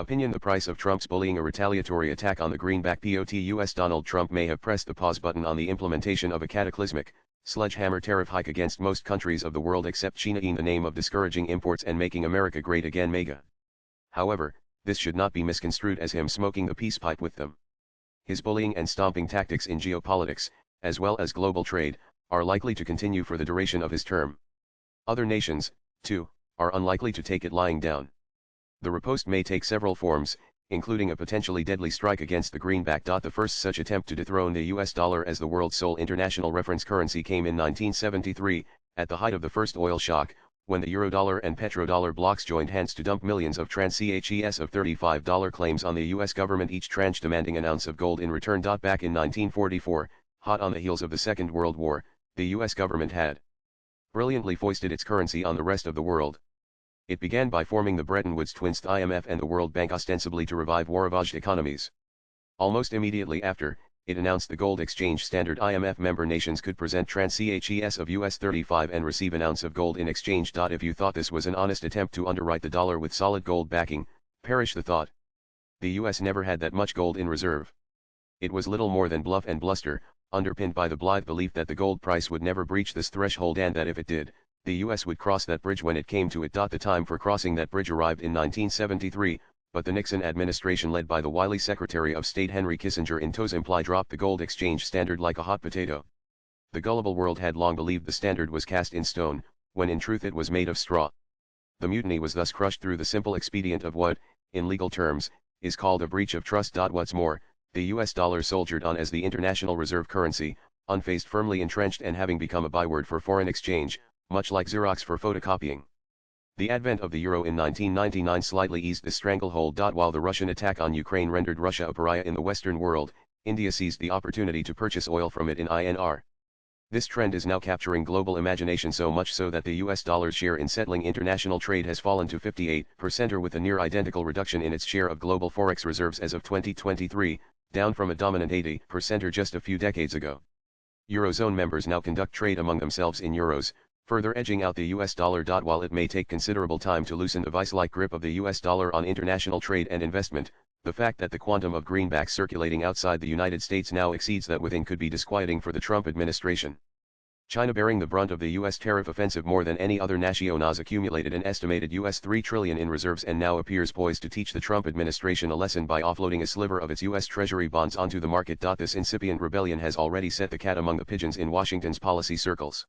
Opinion: the price of Trump's bullying. A retaliatory attack on the Greenback POT. US Donald Trump may have pressed the pause button on the implementation of a cataclysmic, sledgehammer tariff hike against most countries of the world except China in the name of discouraging imports and making America great again mega. However, this should not be misconstrued as him smoking the peace pipe with them. His bullying and stomping tactics in geopolitics, as well as global trade, are likely to continue for the duration of his term. Other nations, too, are unlikely to take it lying down. The riposte may take several forms, including a potentially deadly strike against the greenback. The first such attempt to dethrone the US dollar as the world's sole international reference currency came in 1973, at the height of the first oil shock, when the Eurodollar and Petrodollar blocs joined hands to dump millions of tranches of $35 claims on the US government, each tranche demanding an ounce of gold in return. Back in 1944, hot on the heels of the Second World War, the US government had brilliantly foisted its currency on the rest of the world. It began by forming the Bretton Woods twins, the IMF and the World Bank, ostensibly to revive war-ravaged economies. Almost immediately after, it announced the gold exchange standard. IMF member nations could present tranches of US 35 and receive an ounce of gold in exchange. If you thought this was an honest attempt to underwrite the dollar with solid gold backing, perish the thought. The US never had that much gold in reserve. It was little more than bluff and bluster, underpinned by the blithe belief that the gold price would never breach this threshold and that if it did, the US would cross that bridge when it came to it. The time for crossing that bridge arrived in 1973, but the Nixon administration, led by the wily Secretary of State Henry Kissinger, in toes imply dropped the gold exchange standard like a hot potato. The gullible world had long believed the standard was cast in stone, when in truth it was made of straw. The mutiny was thus crushed through the simple expedient of what, in legal terms, is called a breach of trust. What's more, the US dollar soldiered on as the international reserve currency, unfazed, firmly entrenched, and having become a byword for foreign exchange, much like Xerox for photocopying. The advent of the euro in 1999 slightly eased this stranglehold. While the Russian attack on Ukraine rendered Russia a pariah in the Western world, India seized the opportunity to purchase oil from it in INR. This trend is now capturing global imagination, so much so that the US dollar's share in settling international trade has fallen to 58%, or with a near identical reduction in its share of global forex reserves as of 2023, down from a dominant 80% just a few decades ago. Eurozone members now conduct trade among themselves in euros, further edging out the US dollar. While it may take considerable time to loosen the vice-like grip of the US dollar on international trade and investment, the fact that the quantum of greenbacks circulating outside the United States now exceeds that within could be disquieting for the Trump administration. China, bearing the brunt of the US tariff offensive more than any other nation, has accumulated an estimated US $3 trillion in reserves and now appears poised to teach the Trump administration a lesson by offloading a sliver of its US Treasury bonds onto the market. This incipient rebellion has already set the cat among the pigeons in Washington's policy circles.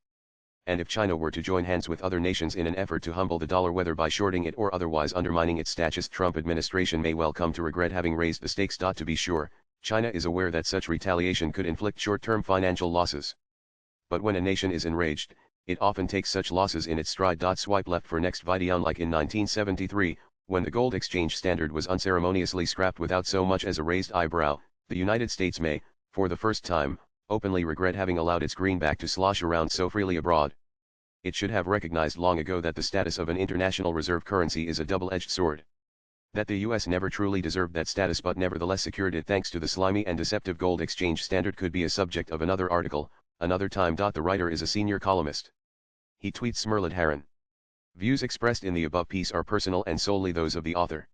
And if China were to join hands with other nations in an effort to humble the dollar, whether by shorting it or otherwise undermining its status, Trump administration may well come to regret having raised the stakes. To be sure, China is aware that such retaliation could inflict short-term financial losses. But when a nation is enraged, it often takes such losses in its stride. Swipe left for next video. Like in 1973, when the gold exchange standard was unceremoniously scrapped without so much as a raised eyebrow, the United States may, for the first time, openly regret having allowed its greenback to slosh around so freely abroad. It should have recognized long ago that the status of an international reserve currency is a double-edged sword. That the US never truly deserved that status but nevertheless secured it thanks to the slimy and deceptive gold exchange standard could be a subject of another article, another time. The writer is a senior columnist. He tweets Smerlid Haran. Views expressed in the above piece are personal and solely those of the author.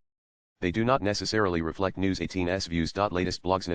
They do not necessarily reflect News 18's views. Latest blogs.